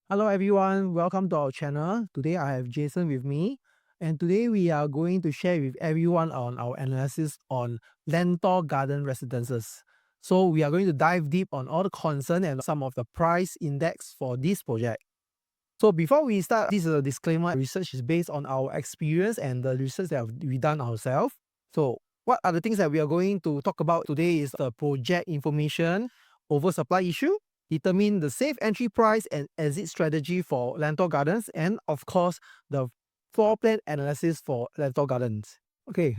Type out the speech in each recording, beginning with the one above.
Hello everyone, welcome to our channel. Today I have Jason with me, and today we are going to share with everyone on our analysis on Lentor Garden Residences. So we are going to dive deep on all the concern and some of the price index for this project. So before we start, this is a disclaimer. Research is based on our experience and the research that we done ourselves. So what are the things that we are going to talk about today is the project information, oversupply issue, determine the safe entry price and exit strategy for Lentor Gardens, and of course, the floor plan analysis for Lentor Gardens. Okay,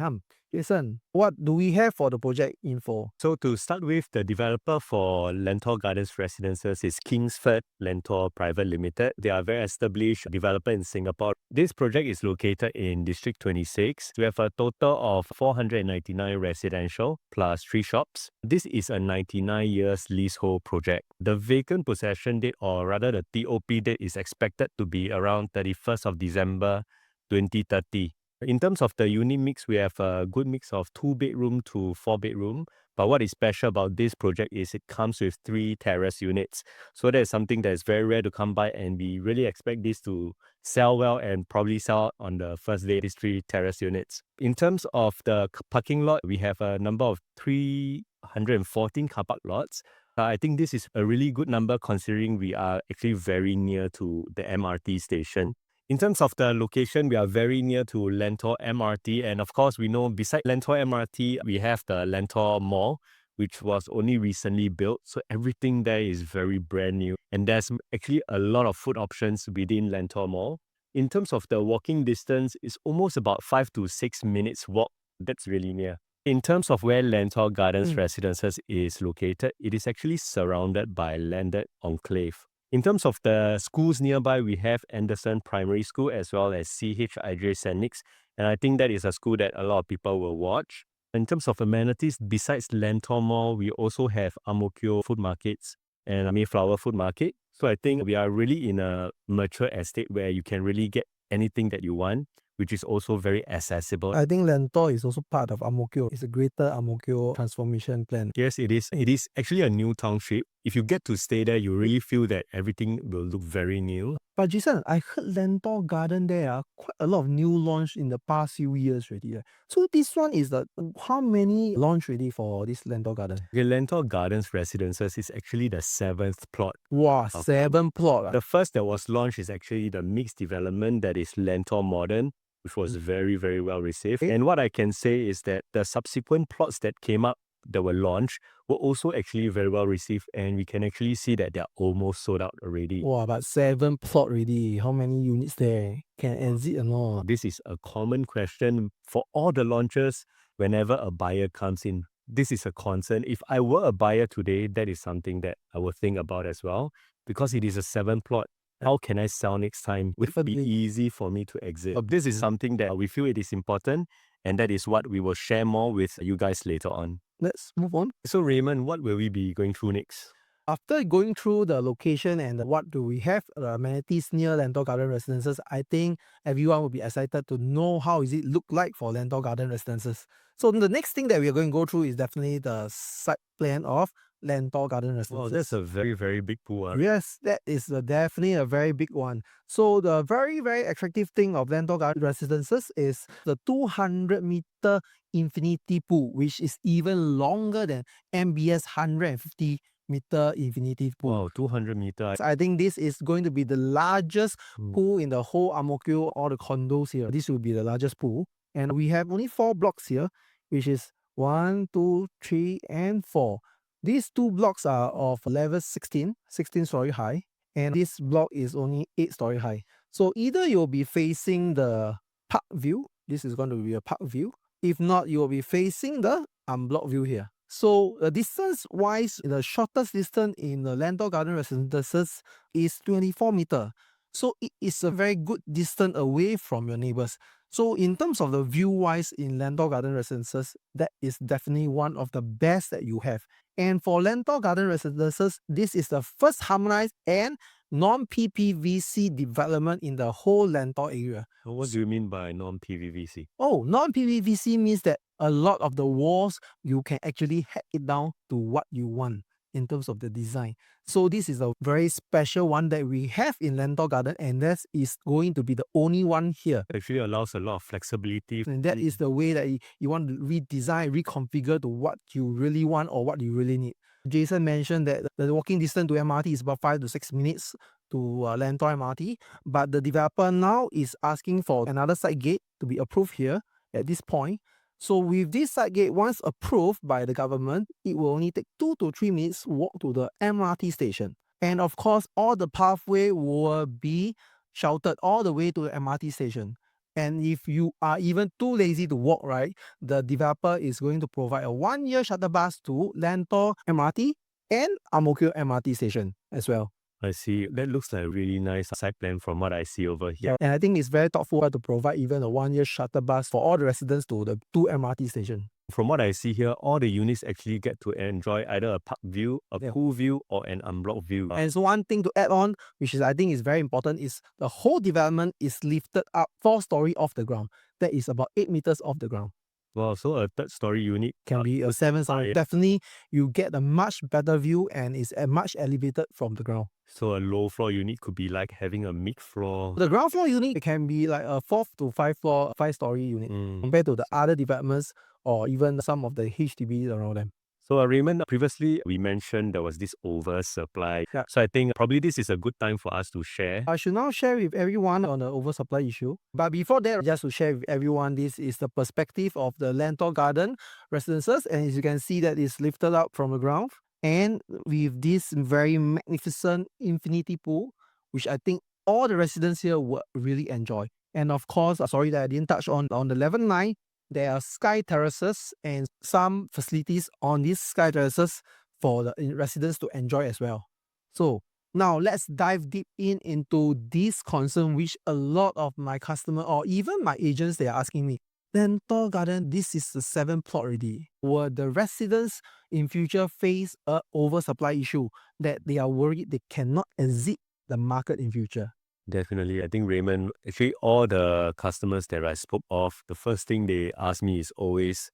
Jason, what do we have for the project info? So to start with, the developer for Lentor Gardens Residences is Kingsford Lentor Private Limited. They are a very established developer in Singapore. This project is located in District 26. We have a total of 499 residential plus 3 shops. This is a 99 years leasehold project. The vacant possession date, or rather the TOP date, is expected to be around 31st of December 2030. In terms of the unit mix, we have a good mix of 2-bedroom to 4-bedroom. But what is special about this project is it comes with 3 terrace units. So that is something that is very rare to come by, and we really expect this to sell well and probably sell on the first day, these 3 terrace units. In terms of the parking lot, we have a number of 314 car park lots. I think this is a really good number considering we are actually very near to the MRT station. In terms of the location, we are very near to Lentor MRT. And of course, we know beside Lentor MRT, we have the Lentor Mall, which was only recently built. So everything there is very brand new. And there's actually a lot of food options within Lentor Mall. In terms of the walking distance, it's almost about 5 to 6 minutes walk. That's really near. In terms of where Lentor Gardens Residences is located, it is actually surrounded by landed enclave. In terms of the schools nearby, we have Anderson Primary School as well as CHIJ Senix. And I think that is a school that a lot of people will watch. In terms of amenities, besides Lentor Mall, we also have Ang Mo Kio food markets and Mayflower food market. So I think we are really in a mature estate where you can really get anything that you want, which is also very accessible. I think Lentor is also part of Ang Mo Kio. It's a greater Ang Mo Kio transformation plan. Yes, it is. It is actually a new township. If you get to stay there, you really feel that everything will look very new. But Jason, I heard Lentor Garden there are quite a lot of new launch in the past few years already. So this one is the how many launch ready for this Lentor Garden? Okay, Lentor Gardens Residences is actually the 7th plot. Wow, 7 plot. The first that was launched is actually the mixed development that is Lentor Modern, which was very, very well received. And what I can say is that the subsequent plots that came up that were launched were also actually very well received, and we can actually see that they're almost sold out already. Wow, but 7 plot already. How many units there? Can exit or not? This is a common question for all the launches whenever a buyer comes in. This is a concern. If I were a buyer today, that is something that I would think about as well, because it is a 7 plot. How can I sell next time? Would it be easy for me to exit? This is something that we feel it is important, and that is what we will share more with you guys later on. Let's move on. So Raymond, what will we be going through next? After going through the location and what do we have, the amenities near Lentor Garden Residences, I think everyone will be excited to know how is it look like for Lentor Garden Residences. So the next thing that we are going to go through is definitely the site plan of Lentor Garden Residences. Wow, that's a very, very big pool. Yes, that is definitely a very big one. So the very, very attractive thing of Lentor Garden Residences is the 200-meter infinity pool, which is even longer than MBS 150-meter infinity pool. Wow, 200 meters. I think this is going to be the largest pool in the whole Ang Mo Kio, all the condos here. This will be the largest pool. And we have only 4 blocks here, which is 1, 2, 3, and 4. These 2 blocks are of level 16-story high, and this block is only 8-story high. So either you'll be facing the park view, this is going to be a park view. If not, you'll be facing the unblocked view here. So distance-wise, the shortest distance in the Lentor Garden Residences is 24 meters. So it is a very good distance away from your neighbors. So in terms of the view-wise in Lentor Garden Residences, that is definitely one of the best that you have. And for Lentor Garden Residences, this is the first harmonized and non-PPVC development in the whole Lentor area. What do you mean by non-PVVC? Oh, non-PVVC means that a lot of the walls, you can actually hack it down to what you want. in terms of the design. So this is a very special one that we have in Lentor Garden, and that is going to be the only one here. Actually allows a lot of flexibility. And that is the way that you want to redesign, reconfigure to what you really want or what you really need. Jason mentioned that the walking distance to MRT is about 5 to 6 minutes to Lentor MRT, but the developer now is asking for another side gate to be approved here at this point. So with this side gate, once approved by the government, it will only take 2 to 3 minutes walk to the MRT station. And of course, all the pathway will be sheltered all the way to the MRT station. And if you are even too lazy to walk, right, the developer is going to provide a 1-year shuttle bus to Lentor MRT and Ang-Mo-Kio MRT station as well. I see. That looks like a really nice site plan from what I see over here. And I think it's very thoughtful to provide even a 1-year shuttle bus for all the residents to the 2 MRT stations. From what I see here, all the units actually get to enjoy either a park view, a pool view, or an unblocked view. And so one thing to add on, which is I think is very important, is the whole development is lifted up 4-story off the ground. That is about 8 meters off the ground. Wow, so a third-story unit Can be a 7-story. Definitely, you get a much better view and is much elevated from the ground. So a low-floor unit could be like having a mid-floor. The ground floor unit can be like a 4th to 5th floor, 5-story unit compared to the other developments or even some of the HDBs around them. So Raymond, previously we mentioned there was this oversupply. Yeah. So I think probably this is a good time for us to share. I should now share with everyone on the oversupply issue. But before that, just to share with everyone, this is the perspective of the Lentor Garden Residences. And as you can see that it's lifted up from the ground. And with this very magnificent infinity pool, which I think all the residents here will really enjoy. And of course, sorry that I didn't touch on the level 9, there are sky terraces and some facilities on these sky terraces for the residents to enjoy as well. So now let's dive deep into this concern which a lot of my customer or even my agents, they are asking me, Lentor Garden, this is the 7th plot already. Will the residents in future face a oversupply issue that they are worried they cannot exit the market in future? Definitely. I think Raymond, actually all the customers that I spoke of, the first thing they ask me is always,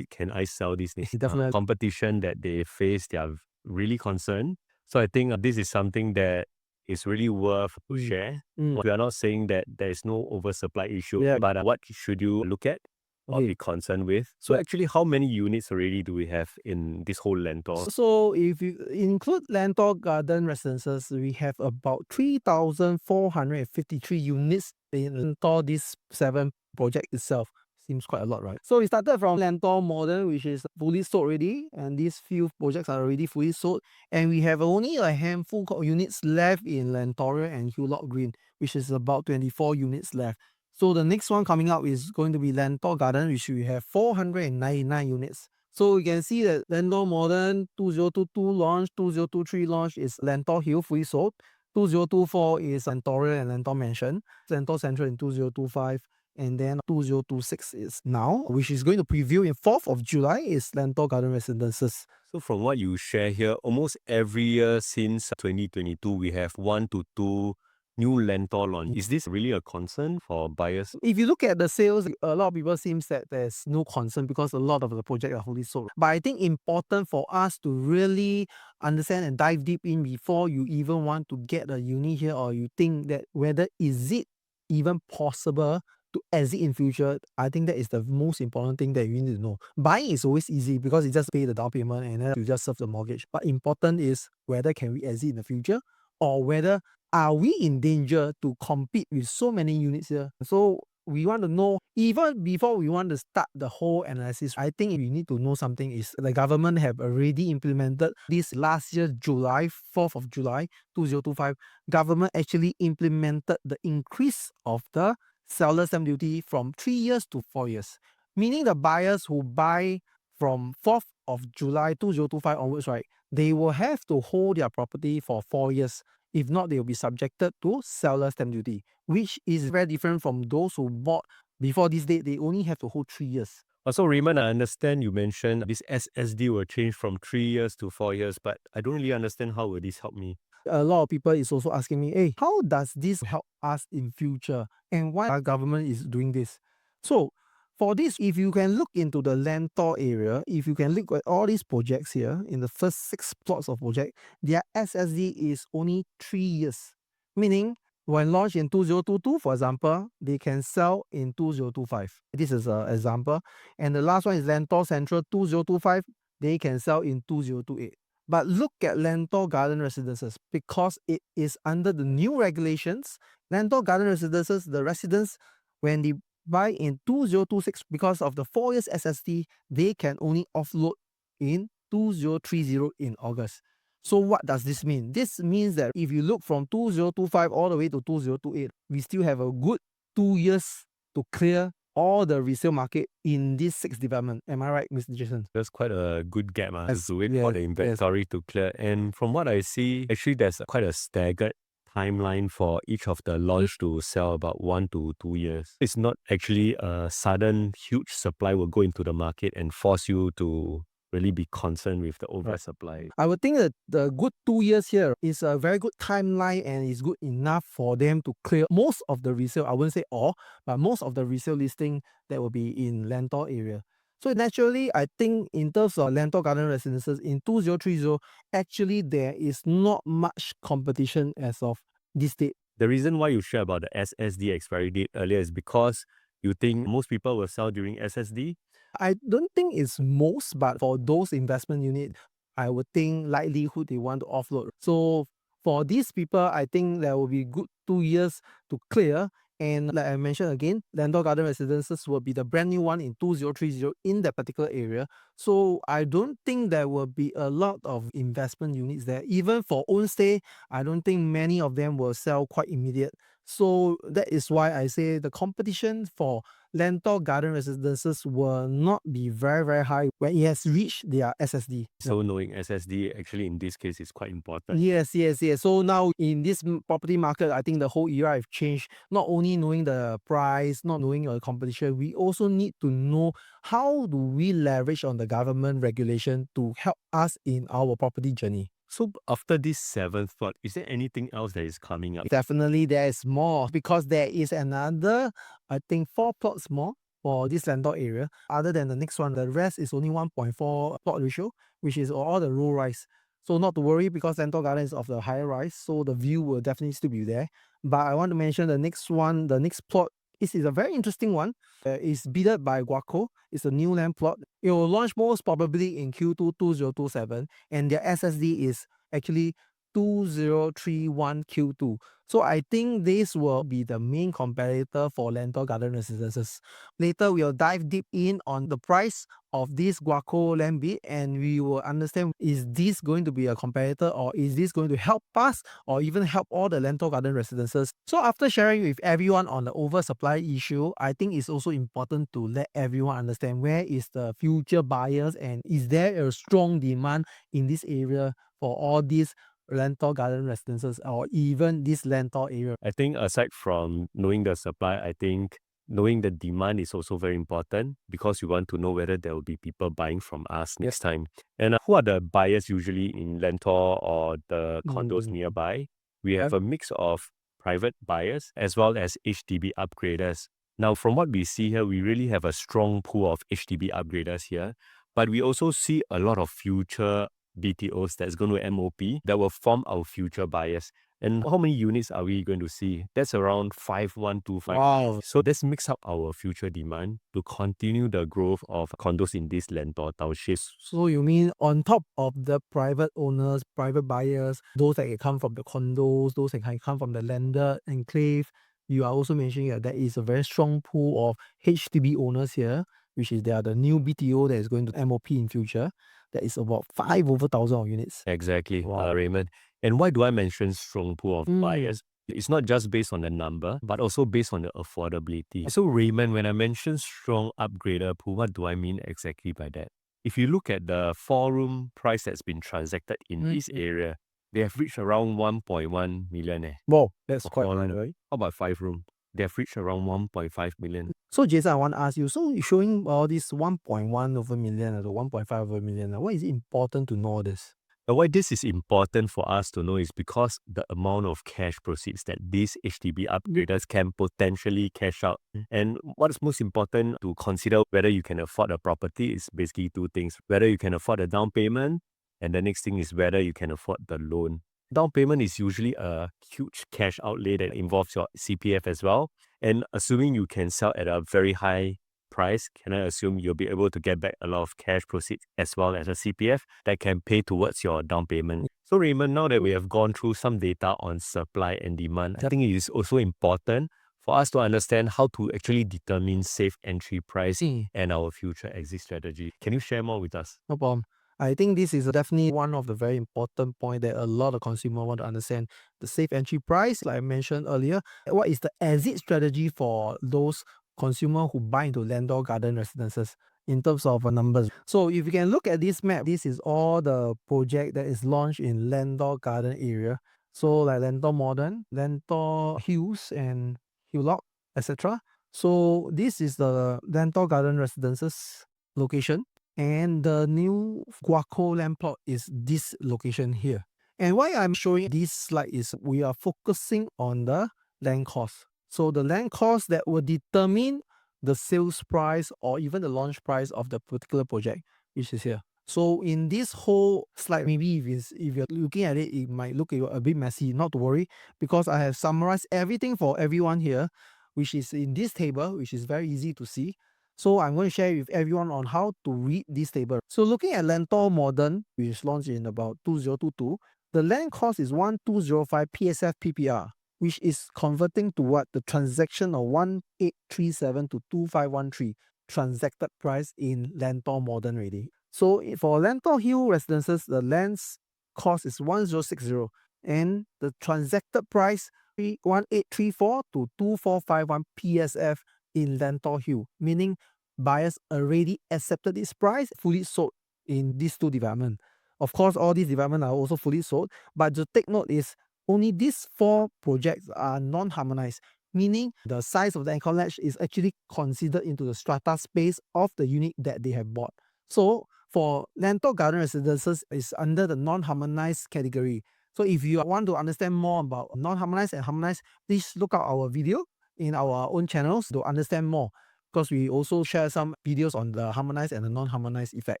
can I sell these things? Definitely. Competition that they face, they are really concerned. So I think this is something that is really worth to share. We are not saying that there is no oversupply issue, but what should you look at or be concerned with? So actually, how many units already do we have in this whole Lentor? So if you include Lentor Garden Residences, we have about 3,453 units in Lentor, this 7 project itself. Seems quite a lot, right? So we started from Lentor Modern, which is fully sold already, and these few projects are already fully sold. And we have only a handful of units left in Lentoria and Hewlock Green, which is about 24 units left. So the next one coming up is going to be Lentor Garden, which we have 499 units. So you can see that Lentor Modern 2022 launch, 2023 launch is Lentor Hill fully sold. 2024 is Lentoria and Lentor Mansion. Lentor Central in 2025. And then 2026 is now, which is going to preview in 4th of July, is Lentor Garden Residences. So from what you share here, almost every year since 2022, we have 1 to 2 new Lentor launch. Is this really a concern for buyers? If you look at the sales, a lot of people seems that there's no concern because a lot of the projects are fully sold. But I think important for us to really understand and dive deep in before you even want to get a unit here, or you think that whether is it even possible to exit in future. I think that is the most important thing that you need to know. Buying is always easy because you just pay the down payment and then you just serve the mortgage. But important is whether can we exit in the future, or whether are we in danger to compete with so many units here. So we want to know, even before we want to start the whole analysis, I think we need to know something is the government have already implemented this last year, July, 4th of July, 2025, government actually implemented the increase of the seller stamp duty from 3 years to 4 years. Meaning the buyers who buy from 4th of July 2025 onwards, right, they will have to hold their property for 4 years. If not, they will be subjected to seller stamp duty, which is very different from those who bought before this date. They only have to hold 3 years. Also, Raymond, I understand you mentioned this SSD will change from 3 years to 4 years, but I don't really understand how will this help me. A lot of people is also asking me, hey, how does this help us in future? And why our government is doing this? So For this, if you can look into the Lentor area, if you can look at all these projects here, in the first 6 plots of project, their SSD is only 3 years. Meaning, when launched in 2022, for example, they can sell in 2025. This is an example. And the last one is Lentor Central 2025. They can sell in 2028. But look at Lentor Garden Residences because it is under the new regulations. Lentor Garden Residences, the residents, when they buy in 2026, because of the 4 years SSD, they can only offload in 2030 in August. So what does this mean? This means that if you look from 2025 all the way to 2028, we still have a good 2 years to clear all the resale market in this 6 development. Am I right, Mr. Jason? That's quite a good gap Yes, to wait for yes, the yes. inventory to clear. And from what I see, actually there's quite a staggered timeline for each of the launch to sell about 1 to 2 years. It's not actually a sudden huge supply will go into the market and force you to really be concerned with the oversupply. I would think that the good 2 years here is a very good timeline and is good enough for them to clear most of the resale. I wouldn't say all, but most of the resale listing that will be in Lentor area. So naturally, I think in terms of Lentor Garden Residences in 2030, actually there is not much competition as of this date. The reason why you share about the SSD expiry date earlier is because you think most people will sell during SSD. I don't think it's most, but for those investment unit, I would think likelihood they want to offload. So for these people, I think there will be good 2 years to clear. And like I mentioned again, Lentor Garden Residences will be the brand new one in 2030 in that particular area. So I don't think there will be a lot of investment units there. Even for own stay, I don't think many of them will sell quite immediate. So that is why I say the competition for Lentor Garden Residences will not be very, very high when it has reached their SSD. So knowing SSD actually in this case is quite important. Yes, yes, yes. So now in this property market, I think the whole era have changed. Not only knowing the price, not knowing your competition, we also need to know how do we leverage on the government regulation to help us in our property journey. So after this 7th plot, is there anything else that is coming up? Definitely there is more because there is another, I think 4 plots more for this Lentor area. Other than the next one, the rest is only 1.4 plot ratio, which is all the low rise. So not to worry because Lentor Garden is of the higher rise, so the view will definitely still be there. But I want to mention the next one, the next plot. This is a very interesting one. It's bidded by Guaco. It's a new land plot. It will launch most probably in Q2 2027, and their SSD is actually 2031 Q2. So I think this will be the main competitor for Lentor Garden Residences. Later, we'll dive deep in on the price of this Guaco land bid and we will understand is this going to be a competitor or is this going to help us or even help all the Lentor Garden Residences. So after sharing with everyone on the oversupply issue, I think it's also important to let everyone understand where is the future buyers and is there a strong demand in this area for all these Lentor Garden Residences or even this Lentor area. I think aside from knowing the supply, I think knowing the demand is also very important because you want to know whether there will be people buying from us next time. And who are the buyers usually in Lentor or the condos nearby? We have a mix of private buyers as well as HDB upgraders. Now, from what we see here, we really have a strong pool of HDB upgraders here, but we also see a lot of future BTOs that's going to MOP that will form our future buyers. And how many units are we going to see? That's around 5125. Wow. So let's mix up our future demand to continue the growth of condos in this Lentor township. So you mean on top of the private owners, private buyers, those that can come from the condos, those that can come from the landed enclave, you are also mentioning that there is a very strong pool of HDB owners here, which is they are the new BTO that is going to MOP in future. That is about 5 over 1,000 units. Exactly, Wow. Raymond. And why do I mention strong pool of buyers? It's not just based on the number, but also based on the affordability. So Raymond, when I mention strong upgrader pool, what do I mean exactly by that? If you look at the 4-room price that's been transacted in this area, they have reached around 1.1 million. Wow, that's For quite 4-room. high, right? How about 5-room? They have reached around 1.5 million. So Jason, I want to ask you, so you're showing all this 1.1 over million or 1.5 over million, why is it important to know this? And why this is important for us to know is because the amount of cash proceeds that these HDB upgraders can potentially cash out. And what is most important to consider whether you can afford a property is basically two things: whether you can afford a down payment, and the next thing is whether you can afford the loan. Down payment is usually a huge cash outlay that involves your CPF as well. And assuming you can sell at a very high price, can I assume you'll be able to get back a lot of cash proceeds as well as a CPF that can pay towards your down payment? So Raymond, now that we have gone through some data on supply and demand, I think it is also important for us to understand how to actually determine safe entry price and our future exit strategy. Can you share more with us? No problem. I think this is definitely one of the very important point that a lot of consumers want to understand. The safe entry price, like I mentioned earlier, what is the exit strategy for those consumers who buy into Lentor Garden Residences in terms of numbers. So if you can look at this map, this is all the project that is launched in Lentor Garden area. So like Lentor Modern, Lentor Hills and Hillock, etc. So this is the Lentor Garden Residences location. And the new Guaco land plot is this location here. And why I'm showing this slide is we are focusing on the land cost. So the land cost that will determine the sales price or even the launch price of the particular project, which is here. So in this whole slide, maybe if you're looking at it, it might look a bit messy. Not to worry, because I have summarized everything for everyone here, which is in this table, which is very easy to see. So I'm going to share with everyone on how to read this table. So looking at Lentor Modern, which is launched in about 2022, the land cost is 1205 PSF PPR, which is converting to what? The transaction of 1837 to 2513 transacted price in Lentor Modern already. So for Lentor Hill Residences, the land's cost is 1060 and the transacted price 1834 to 2451 PSF in Lentor Hill, meaning buyers already accepted this price, fully sold in these two developments. Of course, all these developments are also fully sold, but to take note is only these four projects are non-harmonized, meaning the size of the anchor ledge is actually considered into the strata space of the unit that they have bought. So for Lentor Garden Residences is under the non-harmonized category. So if you want to understand more about non-harmonized and harmonized, please look out our video in our own channels to understand more, because we also share some videos on the harmonized and the non-harmonized effect.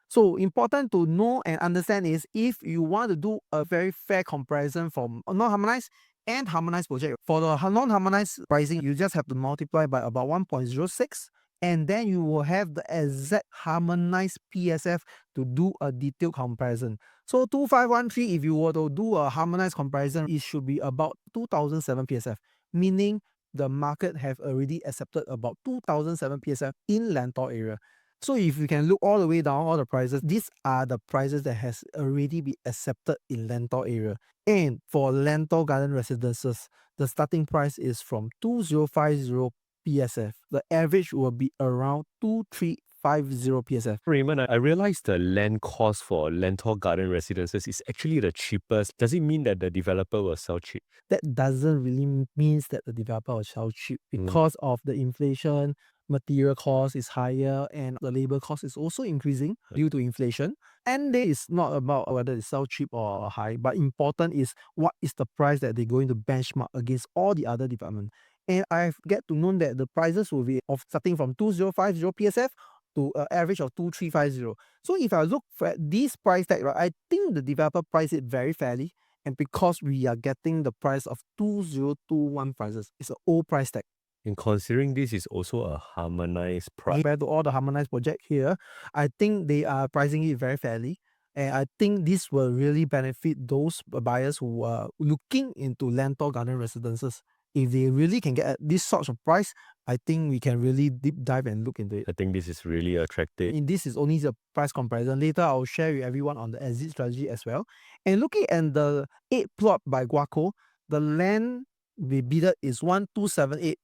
So important to know and understand is if you want to do a very fair comparison from non-harmonized and harmonized project, for the non-harmonized pricing, you just have to multiply by about 1.06 and then you will have the exact harmonized PSF to do a detailed comparison. So 2513, if you were to do a harmonized comparison, it should be about 2007 PSF, meaning the market have already accepted about 2007 PSF in Lentor area. So if you can look all the way down, all the prices, these are the prices that has already been accepted in Lentor area. And for Lentor Garden Residences, the starting price is from 2050 PSF. The average will be around 2350 PSF. Raymond, I realized the land cost for Lentor Garden Residences is actually the cheapest. Does it mean that the developer will sell cheap? That doesn't really means that the developer will sell cheap because of the inflation, material cost is higher and the labor cost is also increasing due to inflation. And there is not about whether it sell cheap or high, but important is what is the price that they're going to benchmark against all the other development. And I've get to know that the prices will be of starting from 2050 PSF to an average of 2350. So if I look at this price tag, right, I think the developer priced it very fairly. And because we are getting the price of 2021 prices, it's an old price tag. And considering this is also a harmonized price, Compared to all the harmonized project here, I think they are pricing it very fairly. And I think this will really benefit those buyers who are looking into Lentor Garden Residences. If they really can get this sort of price, I think we can really deep dive and look into it. I think this is really attractive. And this is only the price comparison. Later, I'll share with everyone on the exit strategy as well. And looking at the 8 plot by Guaco, the land we bidded is 1278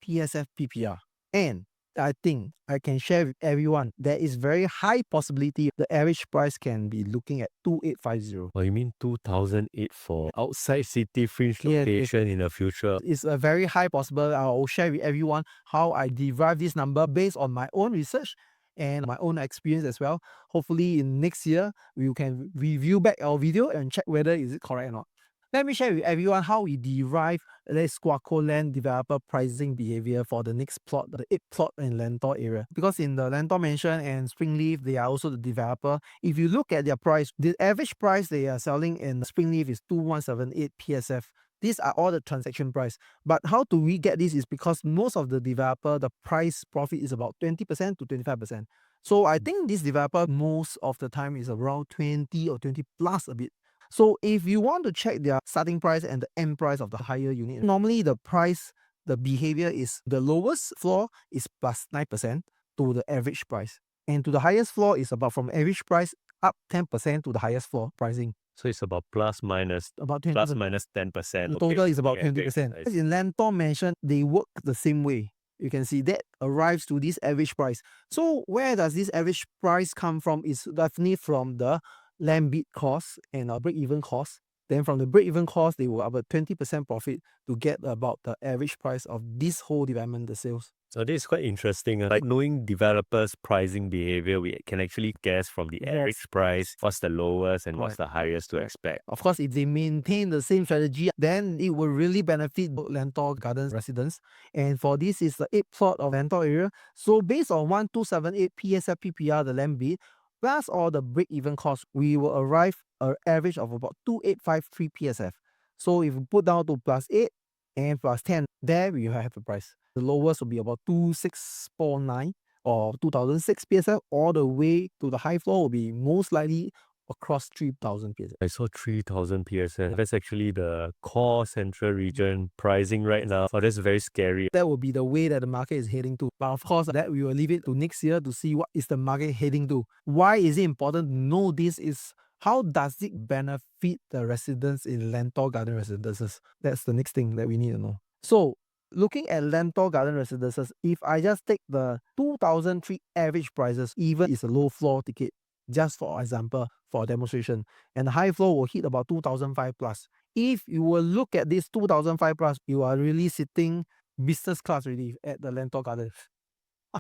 PSF PPR. And I think I can share with everyone there is very high possibility the average price can be looking at 2850. Well, you mean 2008 for outside city fringe Yeah, location in the future? It's a very high possible. I'll share with everyone how I derive this number based on my own research and my own experience as well. Hopefully in next year, we can review back our video and check whether is it correct or not. Let me share with everyone how we derive the Squaco land developer pricing behavior for the next plot, the 8 plot in Lentor area. Because in the Lentor Mansion and Springleaf, they are also the developer. If you look at their price, the average price they are selling in Springleaf is 2178 PSF. These are all the transaction price. But how do we get this is because most of the developer, the price profit is about 20% to 25%. So I think this developer most of the time is around 20 or 20 plus a bit. So if you want to check their starting price and the end price of the higher unit, normally the price, the behavior is the lowest floor is plus 9% to the average price. And to the highest floor is about from average price up 10% to the highest floor pricing. So it's about plus minus About 20%. plus minus 10%. The total is about Okay, 20%. I see. In Lentor Mansion, they work the same way. You can see that arrives to this average price. So where does this average price come from? Is definitely from the land bid cost and break-even cost. Then from the break-even cost, they will have a 20% profit to get about the average price of this whole development, the sales. So this is quite interesting. Like knowing developers' pricing behavior, we can actually guess from the average price what's the lowest and what's the highest to expect. Of course, if they maintain the same strategy, then it will really benefit Lentor Garden Residence. And for this is the 8 plot of Lentor area. So based on 1278 PSF PPR, the land bid, plus all the break-even cost, we will arrive an average of about 2853 PSF. So if you put down to plus 8 and plus 10, there we have the price. The lowest will be about 2649 or 2006 PSF, all the way to the high floor will be most likely across 3000 PSF. I saw 3000 PSF. That's actually the core central region pricing right now. Oh, that's very scary. That will be the way that the market is heading to. But of course, that we will leave it to next year to see what is the market heading to. Why is it important to know this is how does it benefit the residents in Lentor Garden Residences? That's the next thing that we need to know. So looking at Lentor Garden Residences, if I just take the 2003 average prices, even is a low floor ticket, just for example, for demonstration, and the high floor will hit about 2005 plus. If you will look at this 2005 plus, you are really sitting business class already at the Lentor Garden.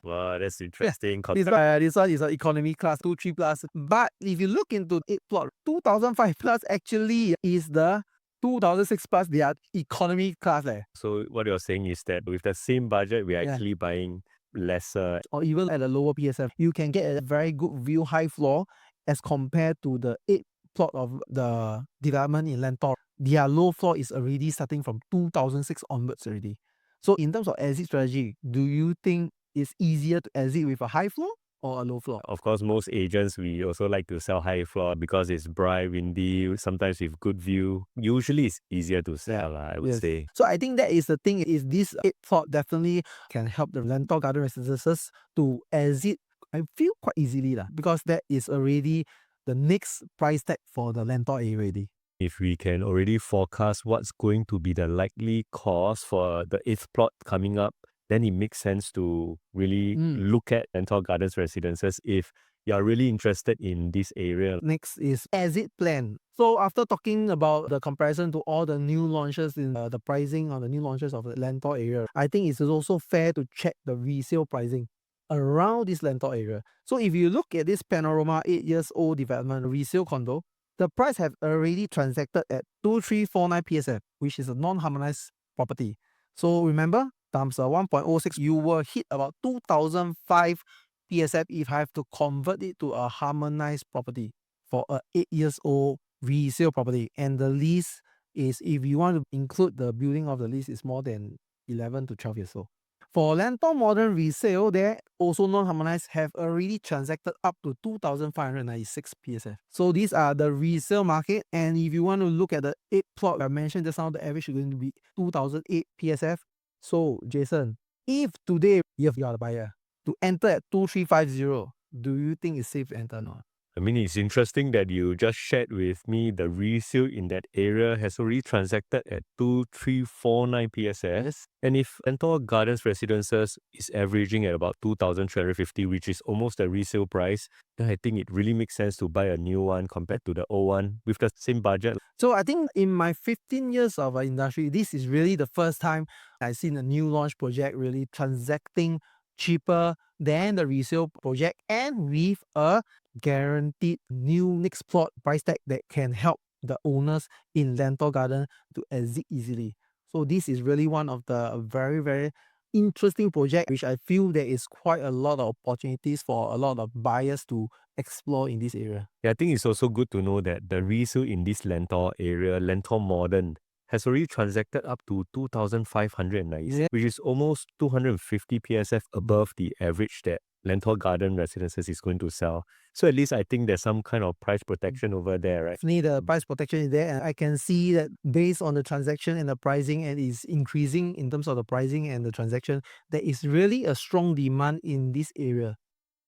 Wow, that's interesting. This one is an economy class 2-3 plus. But if you look into 8 plot, 2005 plus actually is the 2006 plus, they are economy class. So what you're saying is that with the same budget, we're actually buying lesser. Or even at a lower PSF, you can get a very good view high floor as compared to the 8 plot of the development in Lentor. Their low floor is already starting from 2006 onwards already. So in terms of exit strategy, do you think it's easier to exit with a high floor or a low floor? Of course, most agents, we also like to sell high floor because it's bright, windy, sometimes with good view. Usually it's easier to sell, I would say. So I think that is the thing, is this 8 plot definitely can help the Lentor Garden Residences to exit, I feel, quite easily because that is already the next price tag for the Lentor area already. If we can already forecast what's going to be the likely cost for the 8th plot coming up, then it makes sense to really look at Lentor Gardens Residences if you are really interested in this area. Next is exit plan. So after talking about the comparison to all the new launches in the pricing on the new launches of the Lentor area, I think it's also fair to check the resale pricing around this Lentor area. So if you look at this Panorama 8 years old development resale condo, the price have already transacted at 2349 PSF, which is a non-harmonized property. So remember, times 1.06, you will hit about 2005 PSF if I have to convert it to a harmonized property for a 8 years old resale property. And the lease is, if you want to include the building of the lease, is more than 11 to 12 years old. For Lentor Modern Resale, they also non-harmonized have already transacted up to 2,596 PSF. So these are the resale market. And if you want to look at the 8 plot I mentioned just now, the average is going to be 2008 PSF. So Jason, if today you are the buyer to enter at 2350, do you think it's safe to enter or not? I mean, it's interesting that you just shared with me the resale in that area has already transacted at 2349 PSF. Yes. And if Lentor Gardens Residences is averaging at about 2350, which is almost the resale price, then I think it really makes sense to buy a new one compared to the old one with the same budget. So I think in my 15 years of industry, this is really the first time I've seen a new launch project really transacting cheaper than the resale project, and with a guaranteed new next plot price tag that can help the owners in Lentor Garden to exit easily. So this is really one of the very, very interesting project which I feel there is quite a lot of opportunities for a lot of buyers to explore in this area. Yeah, I think it's also good to know that the resale in this Lentor area, Lentor Modern, has already transacted up to 2,590, which is almost 250 PSF above the average that Lentor Garden Residences is going to sell. So at least I think there's some kind of price protection over there, right? Definitely the price protection is there, and I can see that based on the transaction and the pricing, and is increasing in terms of the pricing and the transaction, there is really a strong demand in this area.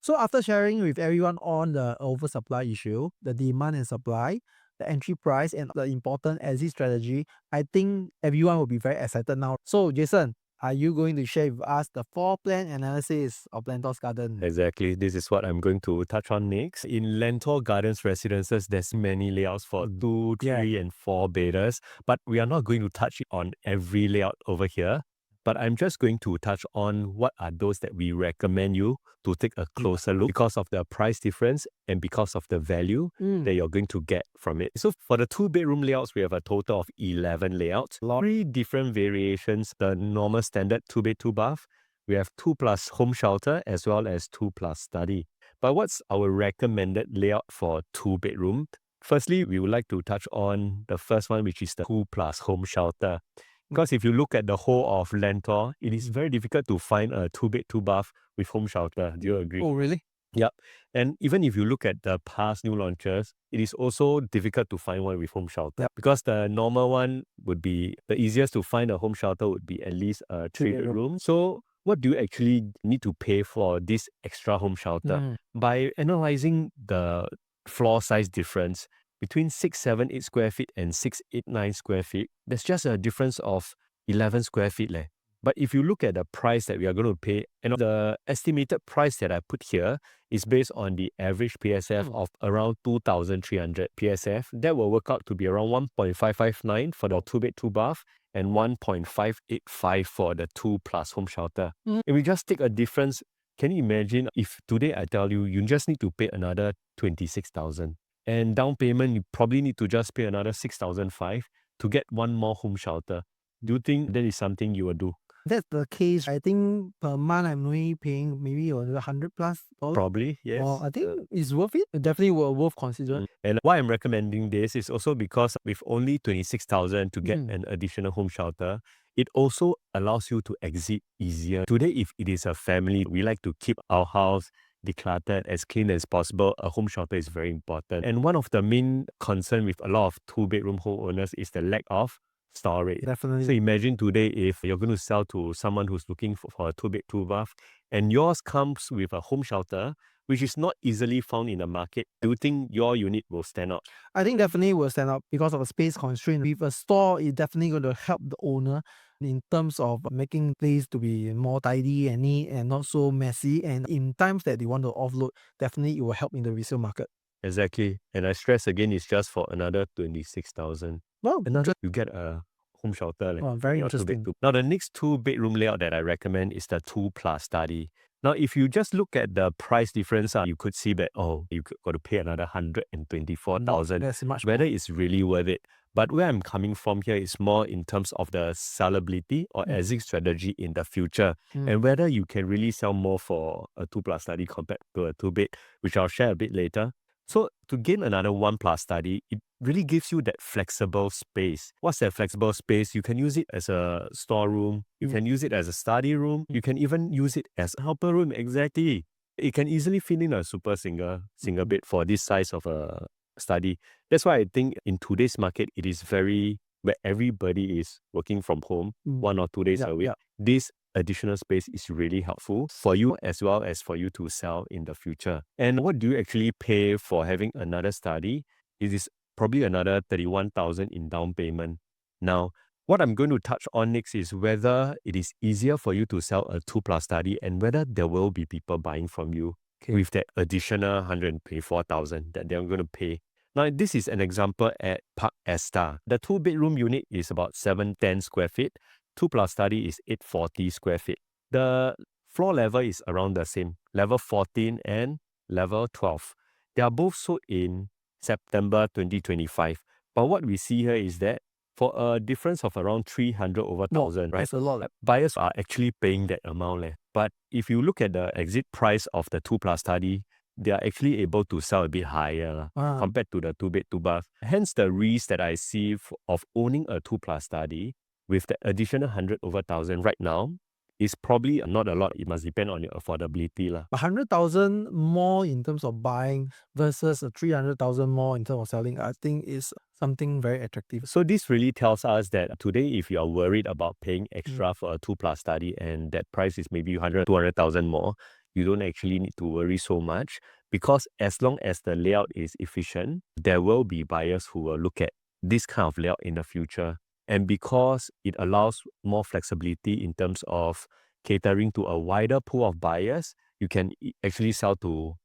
So after sharing with everyone on the oversupply issue, the demand and supply, the entry price, and the important exit strategy, I think everyone will be very excited now. So Jason, are you going to share with us the floor plan analysis of Lentor's Garden? Exactly. This is what I'm going to touch on next. In Lentor Gardens Residences, there's many layouts for 2, 3, and 4 bedders, but we are not going to touch on every layout over here. But I'm just going to touch on what are those that we recommend you to take a closer look because of the price difference and because of the value that you're going to get from it. So for the 2-bedroom layouts, we have a total of 11 layouts, 3 different variations, the normal standard 2-bed, 2-bath. We have 2+ home shelter as well as 2+ study. But what's our recommended layout for 2-bedroom? Firstly, we would like to touch on the first one, which is the 2+ home shelter. Because if you look at the whole of Lentor, it is very difficult to find a 2-bed, 2-bath with home shelter. Do you agree? Oh, really? Yep. And even if you look at the past new launches, it is also difficult to find one with home shelter. Because the normal one would be, the easiest to find a home shelter would be at least a 3-bedroom. So what do you actually need to pay for this extra home shelter? By analyzing the floor size difference between 678 square feet and 689 square feet, there's just a difference of 11 square feet. But if you look at the price that we are going to pay, and the estimated price that I put here is based on the average PSF of around 2,300 PSF. That will work out to be around 1.559 for the 2-bed, 2-bath and 1.585 for the 2+ home shelter. If we just take a difference, can you imagine if today I tell you, you just need to pay another 26,000 and down payment, you probably need to just pay another 6,500 to get one more home shelter. Do you think that is something you will do? That's the case. I think per month I'm only paying maybe $100+. Probably, yes. Well, I think it's worth it. Definitely worth considering. And why I'm recommending this is also because with only 26,000 to get an additional home shelter, it also allows you to exit easier. Today, if it is a family, we like to keep our house decluttered, as clean as possible. A home shelter is very important. And one of the main concern with a lot of 2-bedroom homeowners is the lack of storage. Definitely. So imagine today if you're going to sell to someone who's looking for a 2-bed, 2-bath, and yours comes with a home shelter, which is not easily found in the market. Do you think your unit will stand out? I think definitely will stand out because of the space constraint. With a store, it's definitely going to help the owner in terms of making place to be more tidy and neat and not so messy. And in times that they want to offload, definitely it will help in the resale market. Exactly. And I stress again, it's just for another 26,000. Well, You get a home shelter. very your 2-bed, interesting. Now, the next 2-bedroom layout that I recommend is the 2+ study. Now, if you just look at the price difference, you could see that, you got to pay another 124,000. That's much Whether more. it's really worth it. But where I'm coming from here is more in terms of the sellability or exit strategy in the future, and whether you can really sell more for a 2+ study compared to a 2-bed, which I'll share a bit later. So to gain another 1+ study, it really gives you that flexible space. What's that flexible space? You can use it as a storeroom. You can use it as a study room. You can even use it as a helper room. Exactly. It can easily fit in a super single bed for this size of a study. That's why I think in today's market, it is very where everybody is working from home 1 or 2 days a week. This additional space is really helpful for you as well as for you to sell in the future. And what do you actually pay for having another study? It is probably another 31,000 in down payment. Now, what I'm going to touch on next is whether it is easier for you to sell a 2+ study and whether there will be people buying from you with that additional 124,000 that they're going to pay. Now, this is an example at Park Esta. The 2-bedroom unit is about 710 square feet. 2+ study is 840 square feet. The floor level is around the same, level 14 and level 12. They are both sold in September 2025. But what we see here is that for a difference of around 300 over 1,000, right? That's a lot. Buyers are actually paying that amount. But if you look at the exit price of the 2+ study, they are actually able to sell a bit higher compared to the 2-bed, 2-bath. Hence the risk that I see of owning a 2+ study with the additional 100 over 1,000 right now is probably not a lot. It must depend on your affordability. But 100,000 more in terms of buying versus 300,000 more in terms of selling, I think is something very attractive. So this really tells us that today, if you are worried about paying extra for a 2+ study and that price is maybe 100, 200,000 more, you don't actually need to worry so much, because as long as the layout is efficient, there will be buyers who will look at this kind of layout in the future. And because it allows more flexibility in terms of catering to a wider pool of buyers, you can actually sell to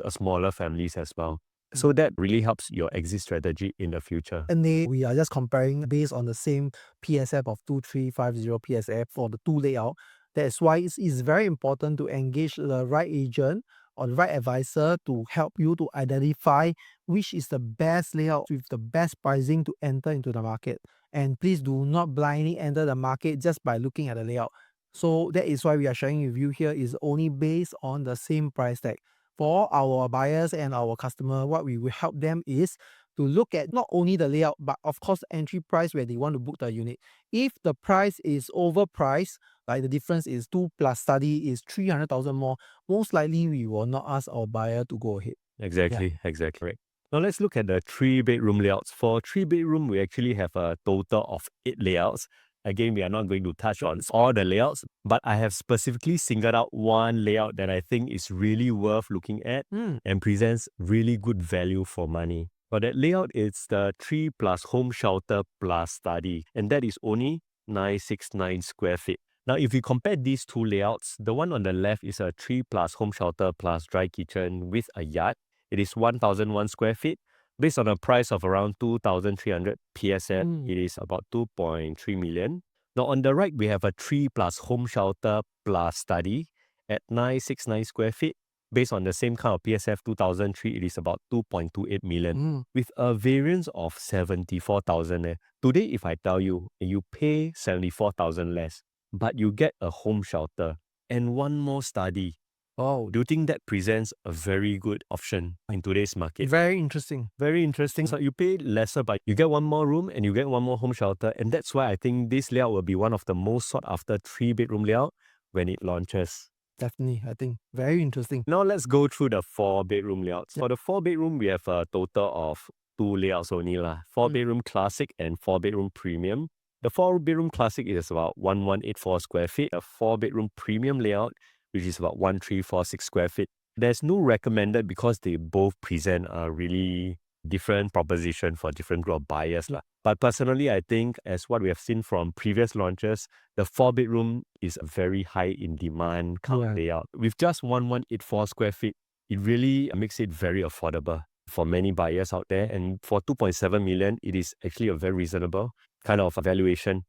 smaller families as well. So that really helps your exit strategy in the future. And we are just comparing based on the same PSF of 2350 PSF for the two layout. That's why it's very important to engage the right agent or the right advisor to help you to identify which is the best layout with the best pricing to enter into the market. And please do not blindly enter the market just by looking at the layout. So that is why we are sharing with you here is only based on the same price tag. For our buyers and our customer, what we will help them is to look at not only the layout, but of course the entry price where they want to book the unit. If the price is overpriced, like the difference is 2+ study is 300,000 more, most likely we will not ask our buyer to go ahead. Exactly. Right. Now let's look at the 3-bedroom layouts. For 3-bedroom, we actually have a total of 8 layouts. Again, we are not going to touch on all the layouts, but I have specifically singled out one layout that I think is really worth looking at and presents really good value for money. For that layout, it's the 3+ home shelter plus study, and that is only 969 square feet. Now, if we compare these two layouts, the one on the left is a 3+ home shelter plus dry kitchen with a yard. It is 1,001 square feet. Based on a price of around 2,300 PSF, it is about 2.3 million. Now, on the right, we have a 3+ home shelter plus study at 969 square feet. Based on the same kind of PSF 2003, it is about 2.28 million with a variance of 74,000. Today, if I tell you, you pay 74,000 less, but you get a home shelter and one more study. Oh, do you think that presents a very good option in today's market? Very interesting. Very interesting. So you pay lesser, but you get one more room and you get one more home shelter. And that's why I think this layout will be one of the most sought after 3-bedroom layout when it launches. Definitely, I think. Very interesting. Now let's go through the 4-bedroom layouts. For the 4-bedroom, we have a total of 2 layouts only. 4-bedroom classic and 4-bedroom premium. The 4-bedroom classic is about 1,184 square feet. A 4-bedroom premium layout, which is about 1,346 square feet. There's no recommended because they both present a really different proposition for different group of buyers. But personally, I think as what we have seen from previous launches, the 4-bedroom is a very high in demand kind of layout. With just 1,184 square feet, it really makes it very affordable for many buyers out there. And for 2.7 million, it is actually a very reasonable kind of valuation.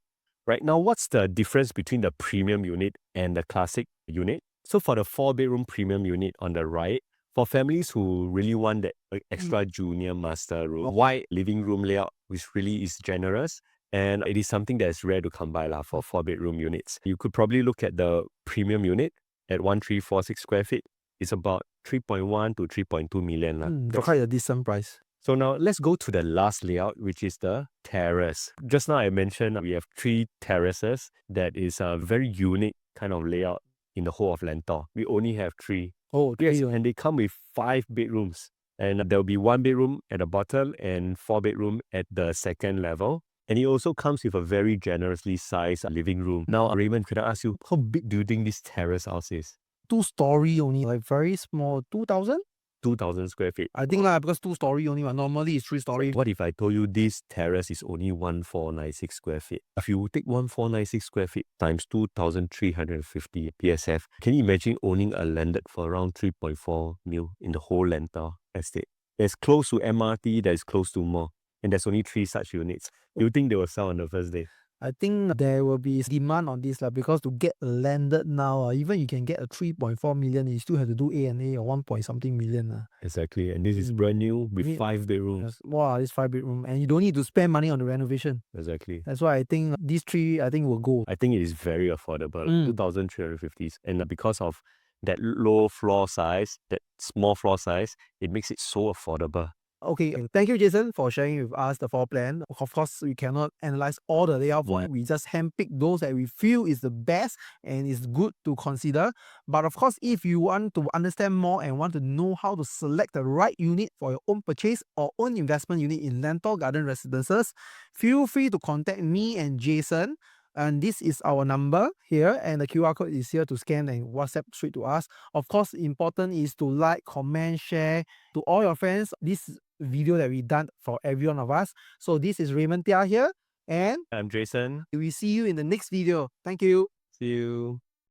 Right now, what's the difference between the premium unit and the classic unit? So for the 4-bedroom premium unit on the right, for families who really want that extra junior master room, wide living room layout, which really is generous, and it is something that is rare to come by for 4-bedroom units. You could probably look at the premium unit at 1,346 square feet. It's about 3.1 to 3.2 million. That's quite a decent price. So now let's go to the last layout, which is the terrace. Just now I mentioned we have 3 terraces. That is a very unique kind of layout in the whole of Lentor. We only have 3. Oh, yes, and they come with 5 bedrooms. And there'll be 1 bedroom at the bottom and 4 bedroom at the second level. And it also comes with a very generously sized living room. Now, Raymond, could I ask you, how big do you think this terrace house is? 2-story only, like very small. 2,000? 2,000 square feet. I think because 2-story only, but normally it's 3-story. What if I told you this terrace is only 1,496 square feet? If you take 1,496 square feet times 2,350 PSF, can you imagine owning a landed for around 3.4 mil in the whole Lentor estate? There's close to MRT, there's close to more, and there's only 3 such units. Do you think they will sell on the first day? I think there will be demand on this because to get landed now, even you can get a 3.4 million, you still have to do A&A or 1 point something million. Exactly. And this is brand new with 5 bedrooms. Wow, this 5 bedroom. And you don't need to spend money on the renovation. Exactly. That's why I think these three, I think will go. I think it is very affordable, 2,350. And because of that low floor size, that small floor size, it makes it so affordable. Okay, thank you, Jason, for sharing with us the floor plan. Of course, we cannot analyze all the layout for it. We just handpick those that we feel is the best and is good to consider. But of course, if you want to understand more and want to know how to select the right unit for your own purchase or own investment unit in Lentor Garden Residences, feel free to contact me and Jason. And this is our number here, and the QR code is here to scan and WhatsApp straight to us. Of course, important is to like, comment, share to all your friends this video that we done for every one of us. So this is Raymond Tia here, and I'm Jason. we see you in the next video. Thank you. See you.